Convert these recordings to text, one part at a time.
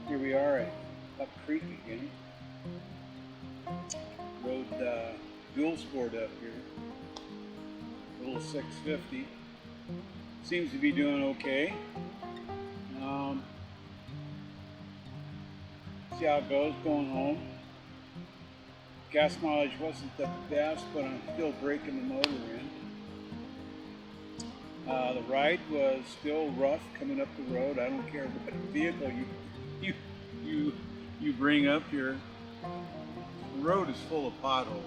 Here we are at Up Creek again. Rode dual sport up here. Little 650. Seems to be doing okay. See how it goes going home. Gas mileage wasn't the best, but I'm still breaking the motor in. The ride was still rough coming up the road. I don't care what vehicle you bring up here. The road is full of potholes,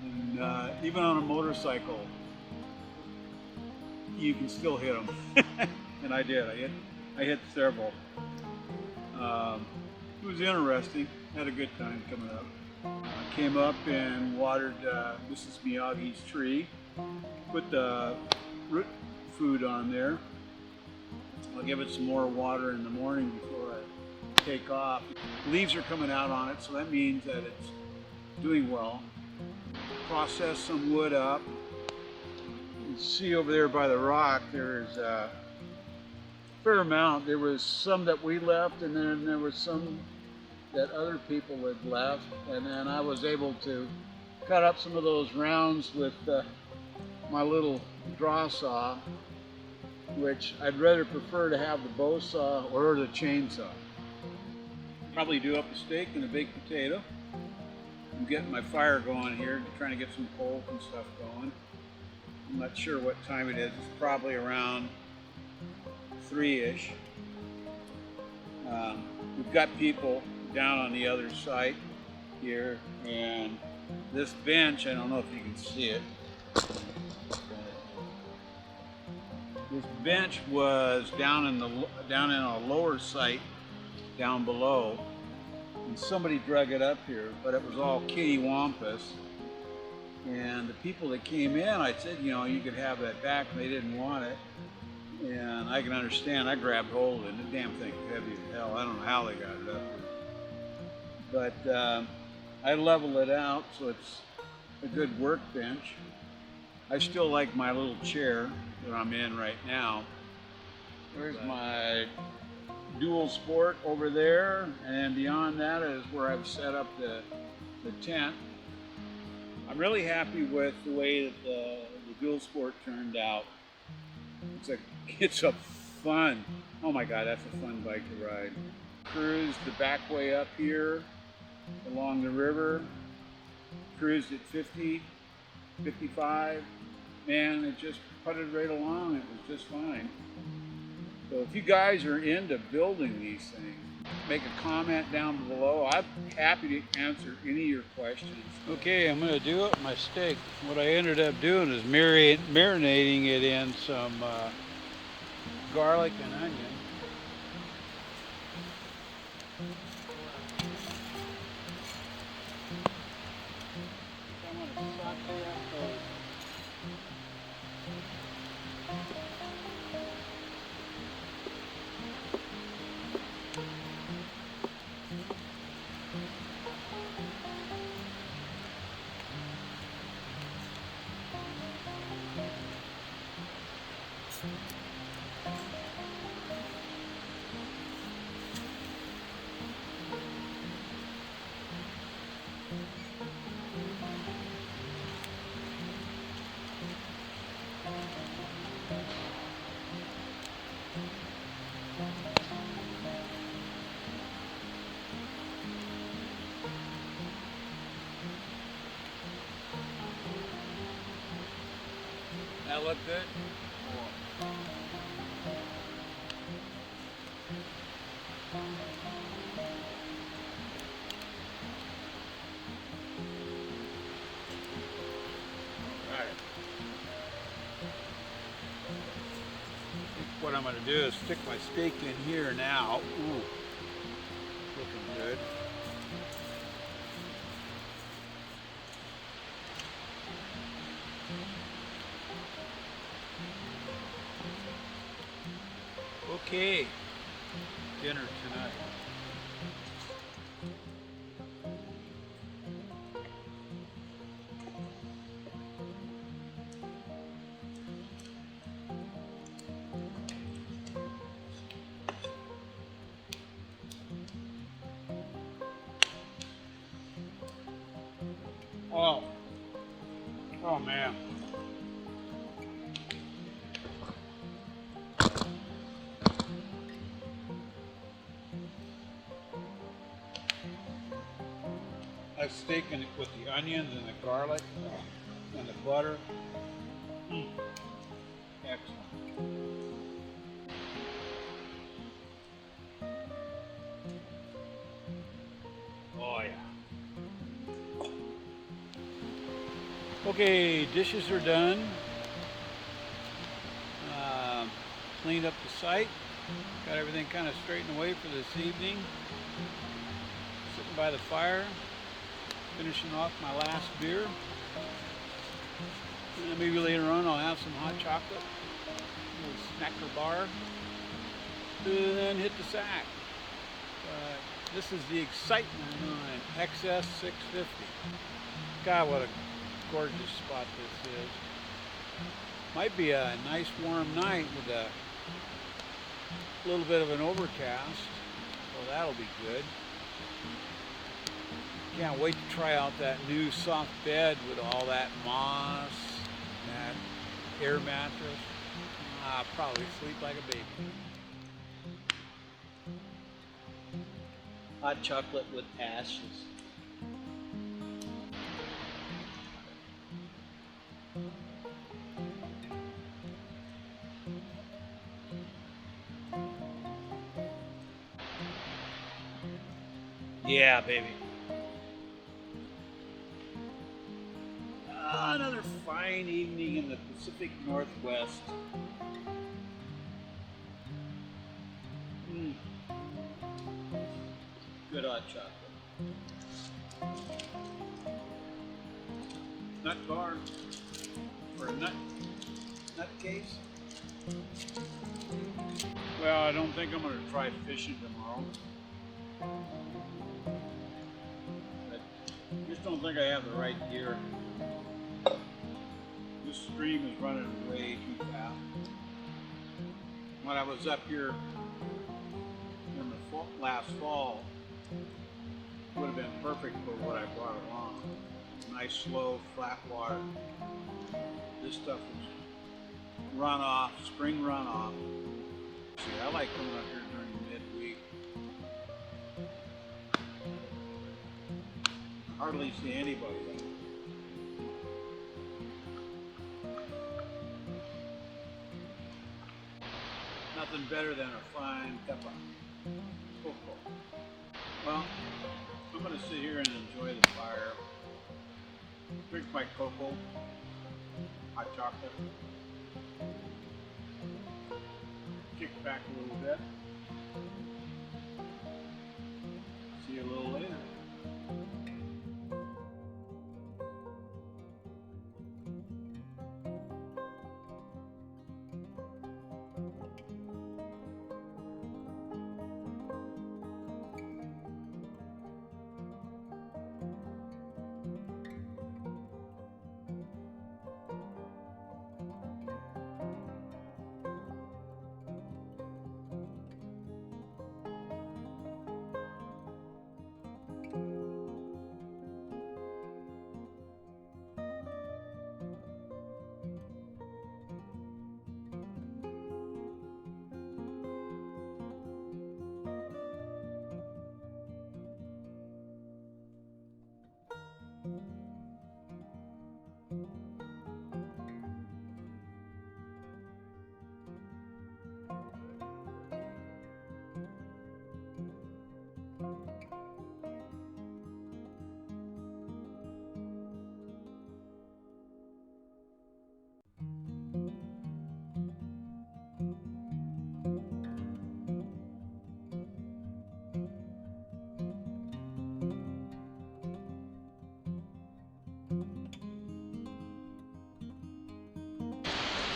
and even on a motorcycle, you can still hit them. And I did. I hit several. It was interesting. Had a good time coming up. I came up and watered Mrs. Miyagi's tree. Put the root food on there. I'll give it some more water in the morning before I take off. Leaves are coming out on it, so that means that it's doing well. Process some wood up. You can see over there by the rock, there's a fair amount. There was some that we left, and then there was some that other people had left, and then I was able to cut up some of those rounds with my little draw saw, which I'd rather prefer to have the bow saw or the chainsaw. Probably do up a steak and a baked potato. I'm getting my fire going here, trying to get some coals and stuff going. I'm not sure what time it is. It's probably around 3-ish. We've got people down on the other side here, and this bench, I don't know if you can see it. This bench was down in a lower site down below, and somebody drug it up here, but it was all kitty wampus. And the people that came in, I said, you know, you could have that back, and they didn't want it. And I can understand. I grabbed hold of it, and the damn thing's heavy as hell. I don't know how they got it up there. But I leveled it out so it's a good workbench. I still like my little chair that I'm in right now. There's my dual sport over there, and beyond that is where I've set up the tent. I'm really happy with the way that the dual sport turned out. It's a fun, oh my God, that's a fun bike to ride. Cruised the back way up here along the river, cruised at 50, 55. Man, it just putted right along. It was just fine. So if you guys are into building these things, make a comment down below. I'm happy to answer any of your questions. Okay, I'm going to do it with my steak. What I ended up doing is marinating it in some garlic and onion. I'm going to saute up those. That look good? What I'm going to do is stick my steak in here now. Ooh, looking good. Okay, dinner tonight. Oh man. I've steaken it with the onions and the garlic and the butter. Excellent. Oh yeah. Okay, dishes are done. Cleaned up the site. Got everything kind of straightened away for this evening. Sitting by the fire. Finishing off my last beer. And maybe later on I'll have some hot chocolate, a little snacker bar. and then hit the sack. This is the excitement on XS650. God, what a gorgeous spot this is. Might be a nice warm night with a little bit of an overcast, so that'll be good. Can't wait to try out that new soft bed with all that moss, that air mattress. I'll probably sleep like a baby. Hot chocolate with ashes. Yeah, baby. Another fine evening in the Pacific Northwest. Good hot chocolate. Nut bar or a nut case. Well, I don't think I'm going to try fishing tomorrow. But I just don't think I have the right gear. This stream is running way too fast. When I was up here in the last fall, it would have been perfect for what I brought along. Nice, slow, flat water. This stuff is runoff, spring runoff. See, I like coming up here during midweek. Hardly see anybody there. Nothing better than a fine cup of cocoa. Well, I'm going to sit here and enjoy the fire, drink my cocoa, hot chocolate, kick back a little bit. See you a little later.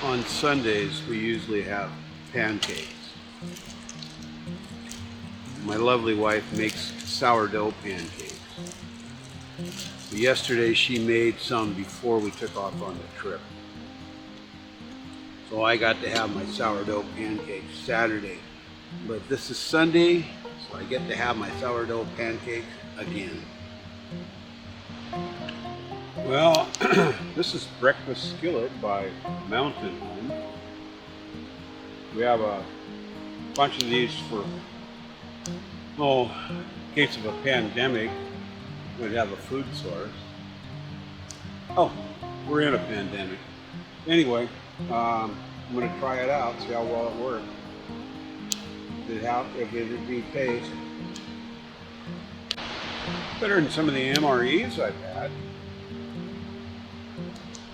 On Sundays, we usually have pancakes. My lovely wife makes sourdough pancakes. Yesterday, she made some before we took off on the trip. So I got to have my sourdough pancakes Saturday. But this is Sunday, so I get to have my sourdough pancakes again. Well, this is Breakfast Skillet by Mountain Home. We have a bunch of these for, in case of a pandemic, we'd have a food source. Oh, we're in a pandemic. Anyway, I'm going to try it out, see how well it works. If it'd be taste. Better than some of the MREs I've had.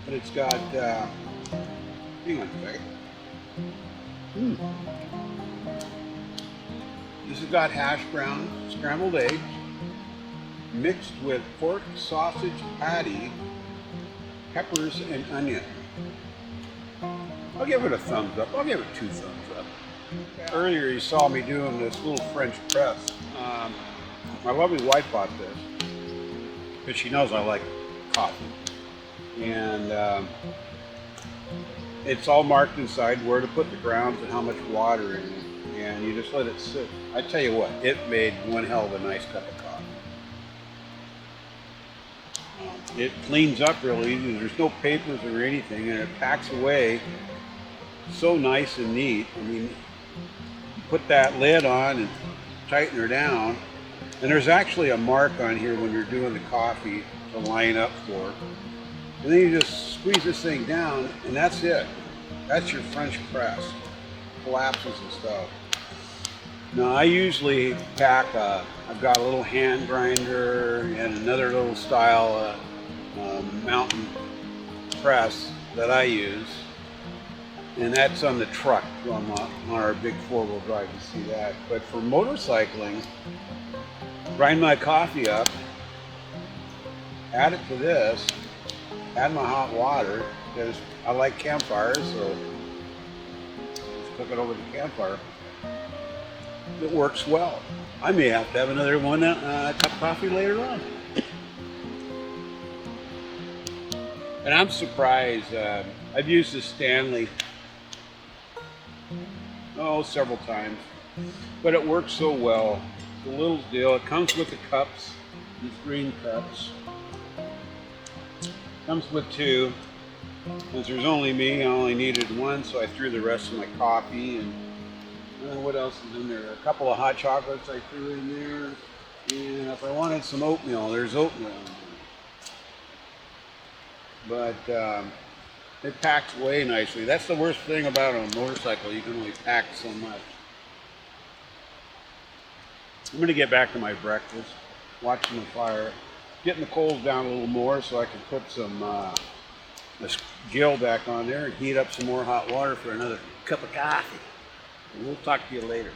But it's got, hang on a second. This has got hash browns, scrambled eggs, mixed with pork sausage patty, peppers, and onion. I'll give it a thumbs up. I'll give it 2 thumbs up. Earlier you saw me doing this little French press. My lovely wife bought this because she knows I like coffee. And it's all marked inside where to put the grounds and how much water in it. And you just let it sit. I tell you what, it made one hell of a nice cup of coffee. It cleans up real easy. There's no papers or anything, and it packs away so nice and neat. I mean, you put that lid on and tighten her down, and there's actually a mark on here when you're doing the coffee to line up for. And then you just squeeze this thing down, and that's it. That's your French press. Collapses and stuff. Now I usually pack, I've got a little hand grinder and another little style mountain press that I use. And that's on the truck, on our big 4-wheel drive, you see that. But for motorcycling, grind my coffee up, add it to this, add my hot water, because I like Campfire, so just cook it over the Campfire. It works well. I may have to have another one, cup of coffee later on. And I'm surprised, I've used this Stanley, several times, but it works so well. It's a little deal. It comes with the cups, these green cups. Comes with 2. Since there's only me, I only needed 1, so I threw the rest of my coffee. And what else is in there? A couple of hot chocolates I threw in there. And if I wanted some oatmeal, there's oatmeal in there. But it packs away nicely. That's the worst thing about a motorcycle. You can only pack so much. I'm going to get back to my breakfast, watching the fire, getting the coals down a little more so I can put some this grill back on there and heat up some more hot water for another cup of coffee. And we'll talk to you later.